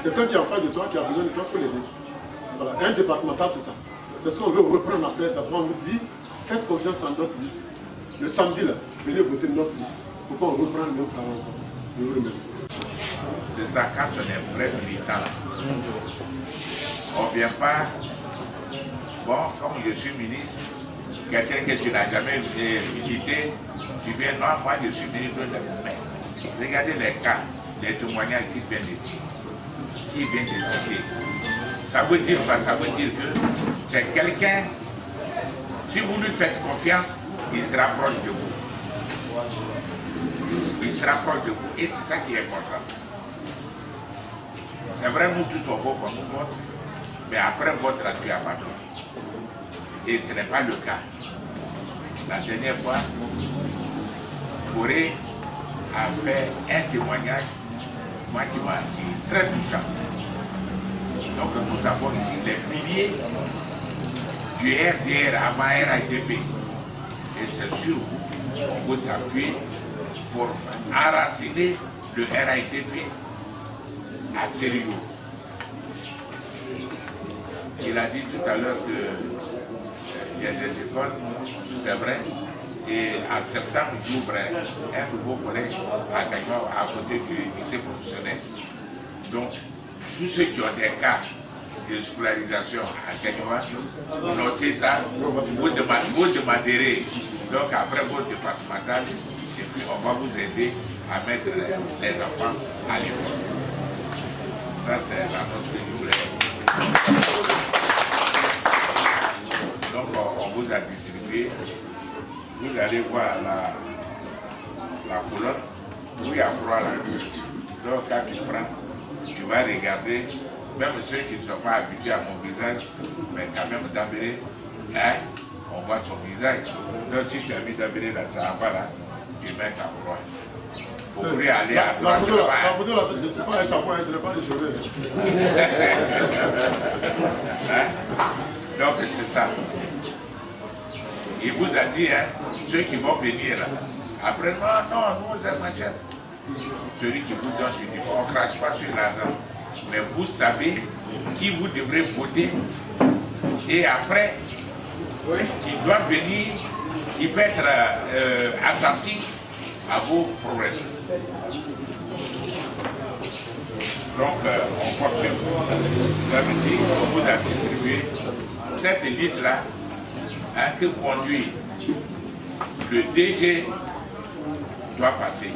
quelqu'un qui est en face de toi, qui a besoin de toi, il faut l'aider. Voilà, un départemental, c'est ça. C'est ce qu'on veut reprendre à faire. On vous dit, faites confiance en notre liste. Le samedi, là, venez voter notre liste. Pourquoi on reprend le même travail ensemble? Je vous remercie. C'est ça, quand on est vrai militant, on ne vient pas, bon, comme je suis ministre, quelqu'un que tu n'as jamais visité, tu viens, non, moi je suis ministre de mais regardez les cas, les témoignages qui viennent de citer. Ça veut dire quoi? Ça veut dire que c'est quelqu'un, si vous lui faites confiance, il se rapproche de vous. Il se rapproche de vous. Et c'est ça qui est important. C'est vrai, nous tous on vote comme nous vote, mais après vote, là, tu abandonnes. Et ce n'est pas le cas. La dernière fois, Corée a fait un témoignage, moi qui m'a dit, très touchant. Donc nous avons ici les piliers du RDR avant RAIDP. Et c'est sur vous qu'on vous appuie pour enraciner le RAIDP à sérieux. Il a dit tout à l'heure qu'il y a des écoles, c'est vrai, et en septembre, j'ouvre un nouveau collège à Gagnon, à côté du lycée professionnel. Donc, tous ceux qui ont des cas de scolarisation à Gagnon, notez ça, vous demanderez, donc après votre départemental, et puis on va vous aider à mettre les enfants à l'école. Ça, c'est la note que je voulais. Donc, on vous a distribué. Vous allez voir la colonne où il y a 3 là. Donc, quand tu prends, tu vas regarder, même ceux qui ne sont pas habitués à mon visage, mais quand même d'Ambéré, hein, on voit son visage. Donc, si tu as mis d'Ambéré dans sa bas là, tu mets ta croix. Vous pourrez aller à droite. La photo, je ne sais pas un chapeau, je n'ai pas de cheveux. Hein? Donc, c'est ça. Il vous a dit, hein, ceux qui vont venir là, après, non, nous, c'est machin. Celui qui vous donne, tu dis, on ne crache pas sur l'argent. Mais vous savez qui vous devrez voter. Et après, qui doit venir, qui peut être attentif à vos problèmes. Donc, on continue. Ça veut dire qu'on vous a distribué cette liste-là, hein, que conduit le DG doit passer.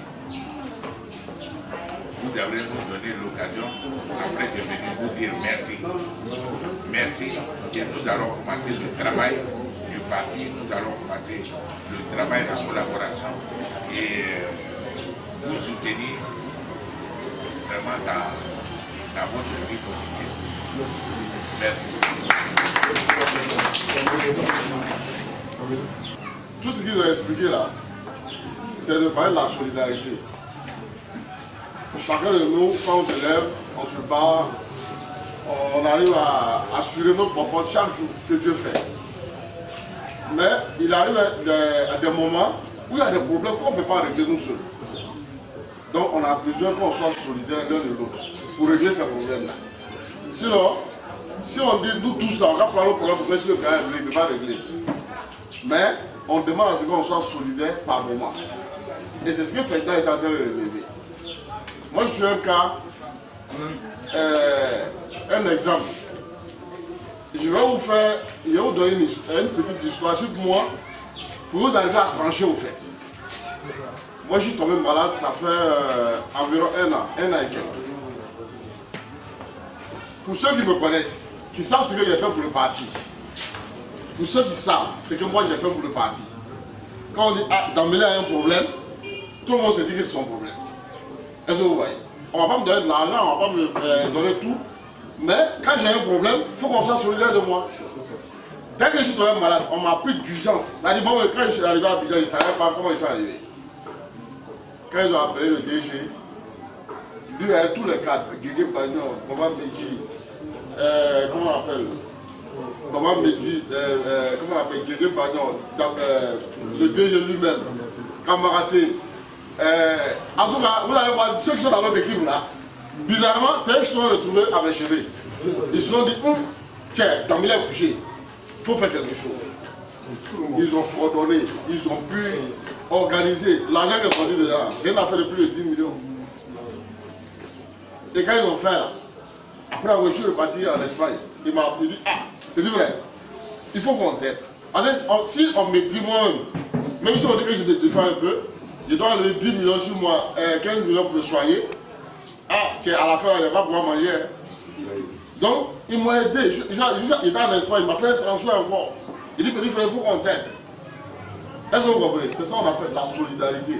Vous devrez nous donner l'occasion après de venir vous dire merci. Merci. Et nous allons commencer le travail du parti, nous allons commencer le travail en collaboration et vous soutenir vraiment dans votre vie quotidienne. Merci. Tout ce qu'il a expliqué là, c'est de parler de la solidarité. Chacun de nous, quand on se lève, on se bat, on arrive à assurer notre propre chaque jour que Dieu fait. Mais il arrive à des moments où il y a des problèmes qu'on ne peut pas régler nous seuls. Donc on a besoin qu'on soit solidaires l'un de l'autre pour régler ces problèmes-là. Sinon, si on dit nous tous là, on va prendre le problème pour que le gars ne peut pas régler. Mais on demande à ce qu'on soit solidaires par moment. Et c'est ce que Fayda est en train de relever. Moi je suis un cas, un exemple. Je vais vous donner une petite histoire sur moi pour vous arriver à trancher au fait. Moi je suis tombé malade, ça fait environ un an et quelques. Pour ceux qui me connaissent, qui savent ce que j'ai fait pour le parti, pour ceux qui savent ce que moi j'ai fait pour le parti, quand on dit ah, Dambélé a un problème, tout le monde se dit que c'est son problème. Est-ce que vous voyez? On ne va pas me donner de l'argent, on ne va pas me donner tout, mais quand j'ai un problème, il faut qu'on soit solidaire de moi. Dès que je suis tombé malade, on m'a pris d'urgence. On a dit bon, quand je suis arrivé à Abidjan, il ne savait pas comment je suis arrivé. Quand ils ont appelé le DG, lui avec tous les cadres, Guégué Bagnon, Maman Medji, comment on appelle, Maman Medji, comment on appelle, Guégué Bagnon, le DG lui-même, Camaraté. En tout cas, vous allez voir ceux qui sont dans notre équipe là, Bizarrement, c'est eux qui se sont retrouvés avec cheveux. Ils se sont dit, tiens, Dambélé est couché, il faut faire quelque chose. Ils ont coordonné, ils ont pu organiser. L'argent qui est sorti déjà, rien n'a fait de plus de 10 millions. Et quand ils ont fait là, après je suis reparti en Espagne, il m'a dit, je dis vrai, il faut qu'on t'aide. Si on me dit même si on dit que je me défends un peu, je dois enlever 10 millions sur moi, 15 millions pour me soigner. Tiens, à la fin, il ne va pas pouvoir manger. Donc, ils m'ont aidé. Il était en Espagne, il m'a fait un transfert encore. Il dit, il faut qu'on t'aide. Est-ce que vous comprenez? C'est ça qu'on appelle la solidarité.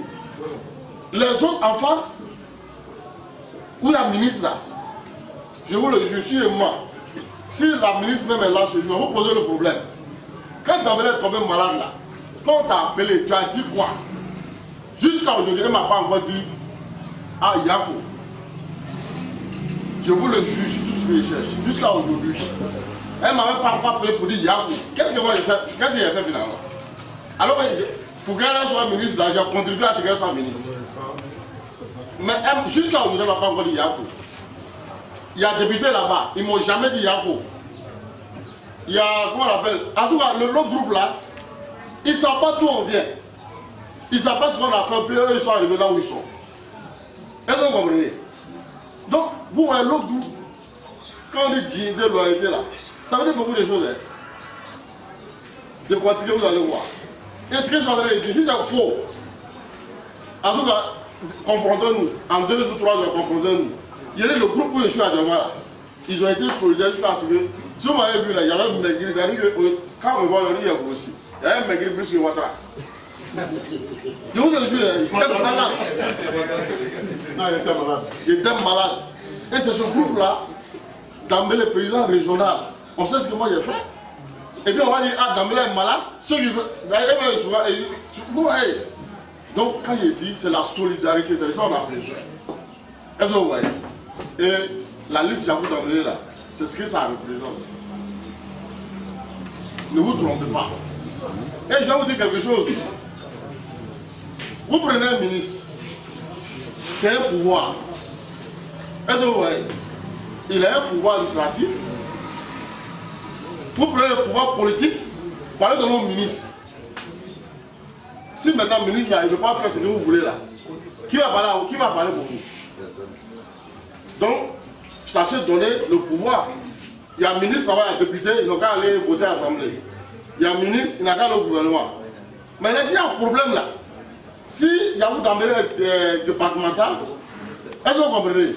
Les autres en face, où la ministre là, je suis moi. Si la ministre même est là ce jour, vous posez le problème. Quand Dambélé est tombé malade là, quand on t'a appelé, tu as dit quoi? Jusqu'à aujourd'hui, elle ne m'a pas encore dit, Yako. Je vous le juge, tout ce que je cherche. Jusqu'à aujourd'hui. Elle ne m'a même pas encore appelé pour dire Yako. Qu'est-ce que moi j'ai fait? Qu'est-ce que j'ai fait finalement? Alors, pour qu'elle soit ministre, là, j'ai contribué à ce qu'elle soit ministre. Mais jusqu'à aujourd'hui, elle ne m'a pas encore dit Yako. Il y a des députés là-bas, ils ne m'ont jamais dit Yako. Il y a, comment on appelle? En tout cas, l'autre groupe là, ils ne savent pas d'où on vient. Ils ne savent pas ce qu'on a fait, puis eux, ils sont arrivés là où ils sont. Est-ce que vous comprenez? Donc, vous voyez l'autre groupe, quand on dit dignité, loyauté là, ça veut dire beaucoup de choses. Hein. De pratiquer, vous allez voir. Et ce que je suis en train de dire, si c'est faux, en tout cas, confrontons-nous. En 2 ou 3 jours, confrontons-nous. Il y a le groupe où je suis à Djama là, ils ont été solidaires jusqu'à ce que, si vous m'avez vu là, il y avait un maigri, ça dit que quand on voit, il y a aussi. Il y a un maigri plus que Ouattara. Je vous le jure, il était malade. Non, il était malade. Il était malade. Et c'est ce groupe-là, Dambélé, président régional. On sait ce que moi j'ai fait. Et puis on va dire, Dambélé est malade. Ceux qui veulent, vous voyez. Donc quand j'ai dit, c'est la solidarité, c'est ça qu'on a besoin. Est-ce que vous voyez? Et la liste Yako Dambélé là, c'est ce que ça représente. Ne vous trompez pas. Et je vais vous dire quelque chose. Vous prenez un ministre qui a un pouvoir. Est-ce que vous voyez? Il a un pouvoir administratif. Vous prenez le pouvoir politique, parlez de mon ministre. Si maintenant le ministre là, il ne veut pas faire ce que vous voulez là, qui va parler pour vous? Donc, sachez donner le pouvoir. Il y a un ministre, ça va, il y a un député, il n'a qu'à aller voter à l'Assemblée. Il y a un ministre, il n'a qu'à aller au gouvernement. Maintenant, s'il y a un problème là, si Yako Dambélé est départemental, est-ce que vous comprenez?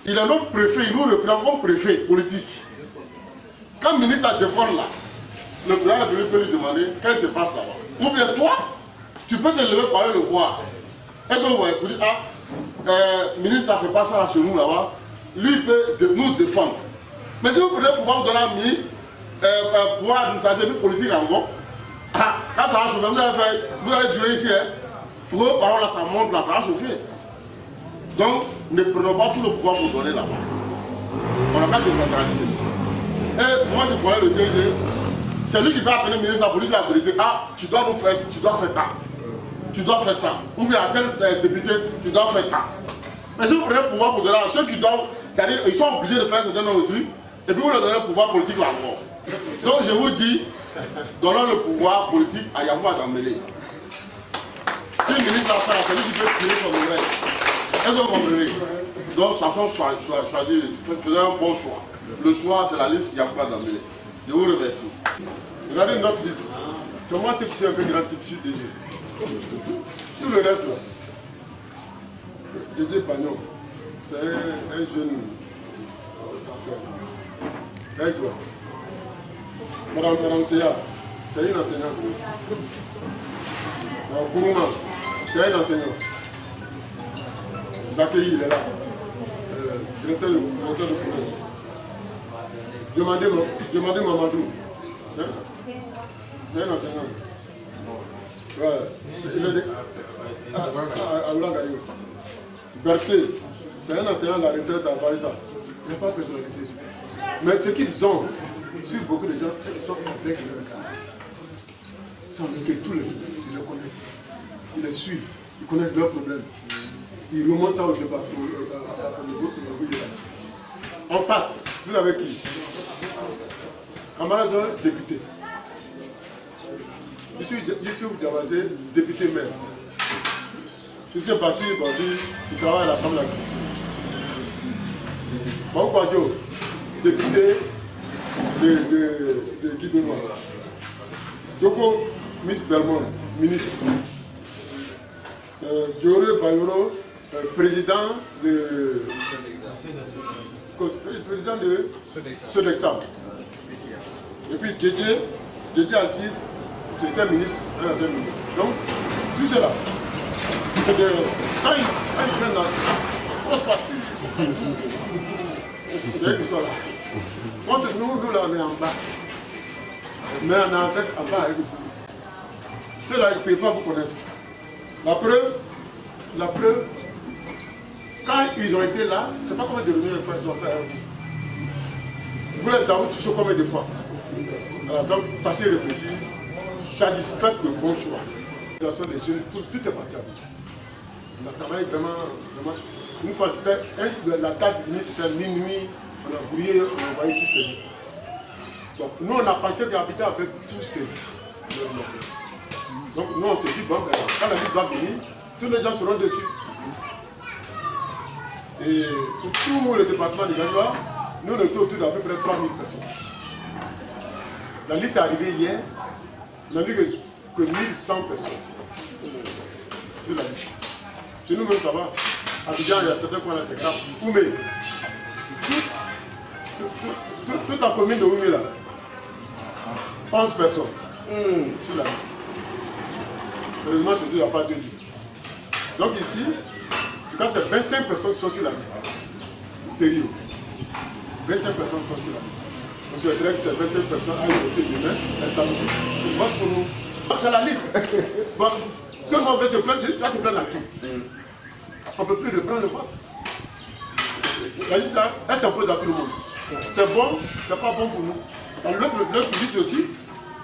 Il est notre préfet, il nous représente comme préfet politique. Quand le ministre a défendu là, le président peut lui demander qu'est-ce qui se passe là-bas. Ou bien toi, tu peux te lever par le voir. Est-ce que vous voyez pour dire, le ministre, ça ne fait pas ça là chez nous là-bas, lui il peut nous défendre. Mais si vous pouvez pouvoir vous donner un ministre, pouvoir administratif et politique encore, quand ça va chauffer, vous allez durer ici. Hein. Pour eux, par là, ça monte, là, ça va chauffer. Donc, ne prenons pas tout le pouvoir pour donner là-bas. On n'a pas décentralisé. Et moi, je connais le DG. C'est lui qui va appeler le ministre pour lui dire la vérité. Tu dois nous faire, tu dois faire tant. Tu dois faire tant. Ou bien à tel député, tu dois faire tant. Mais si vous prenez le pouvoir pour donner à ceux qui doivent, c'est-à-dire ils sont obligés de faire un certain nombre de trucs, et puis vous leur donnez le pouvoir politique là encore. Donc, je vous dis, donnons le pouvoir politique à Yako Dambélé. Si le ministre a fait, c'est lui qui peut tirer son oreille. Est-ce que vous comprenez? Donc, faisons un bon choix. Le choix, c'est la liste Yako Dambélé. Je vous remercie. Regardez notre liste. C'est moi ce qui suis un peu grand type sur DG. Tout le reste là. DG Pagnon, c'est un jeune d'affaires. Et toi? Madame Seya, c'est une enseignante. Koumouma, c'est un enseignant. Zakei, il est là. Directeur de collège. Demandez Mamadou. C'est un enseignant. Ouais. Il est à Oulagaïo. Berthe, c'est un enseignant de la retraite à Vaïda. Il n'y a pas de personnalité. Mais ce qu'ils ont sur beaucoup de gens, c'est qu'ils sont avec leur cas. Ils sont avec tous les gens. Ils le connaissent. Ils les suivent. Ils connaissent leurs problèmes. Ils remontent ça au débat. En face, vous avez qui? Camarades député. Youssouf Diabaté, député maire. Ceci est passé, il travaille à l'Assemblée nationale. Bon Kwadjo, député de Guy Benoît. Doko, Miss Belmont, ministre. Dioré Bayoro, président de Sodexam. Et puis Djedje Alcide, qui était ministre, un ancien ministre. Donc, tout cela, c'est de. Quand ils viennent dans grosse partie, c'est eux qui sont là. Contre nous là, on est en bas. Mais on est en fait en bas avec vous. Ceux-là, ils ne peuvent pas vous connaître. La preuve, quand ils ont été là, c'est pas comment devenir ils ont fait. Vous les avez touché combien de fois? Alors, donc, sachez réfléchir, faites le bon choix. La situation des jeunes, tout est parti à bout. On a travaillé vraiment. Une fois, c'était la date du ministre, c'était minuit, on a brouillé, on a envoyé toutes ces listes. Donc, nous, on a pensé qu'habiter avec tous ces. Donc, nous, on s'est dit, bon, ben, quand la liste va venir, tous les gens seront dessus. Et pour tout le département de Gagnoa, nous, on était autour d'à peu près 3000 personnes. La liste est arrivée hier, on a vu que 1100 personnes sur la liste. Chez nous même ça va. À Abidjan, il y a certains points là, c'est grave. Oumé. Toute la commune de Oumé là. 11 personnes sur la liste. Heureusement, chez eux, il n'y a pas de liste. Donc ici, quand c'est 25 personnes qui sont sur la liste. Sérieux. 25 personnes sont sur la liste. On souhaiterait que ces 25 personnes aillent voter demain. Elles savent qu'ils votent pour nous. C'est la liste. Bon, tout le monde veut se plaindre, tu vas te plaindre à qui? On ne peut plus reprendre le vote. La liste là, elle s'impose à tout le monde. C'est bon, c'est pas bon pour nous. L'autre liste aussi,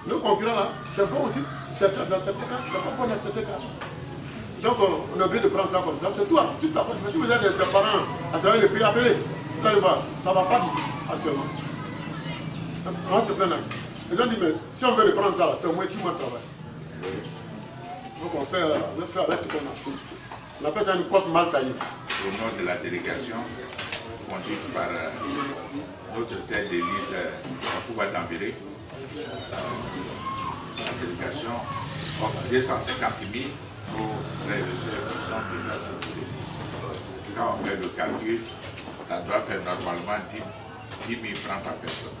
le concurrent là, c'est bon aussi. Dans certains cas, c'est pas bon dans certains cas. Donc on est obligé de prendre ça comme ça. C'est tout, toute la faute. Mais si vous avez des parents à travers le pays, appelez. Vous allez voir, ça ne va pas du tout actuellement. On se plaint là. Les gens disent, mais si on veut reprendre ça, c'est au moins 6 mois de travail. Donc on fait avec ce qu'on a. On appelle ça une cote mal taillée. Au nom de la délégation, conduite par notre tête de liste, Yakuba Dambélé, la délégation offre 250 000 pour les ressources de la santé. Quand on fait le calcul, ça doit faire normalement 10 000 francs par personne.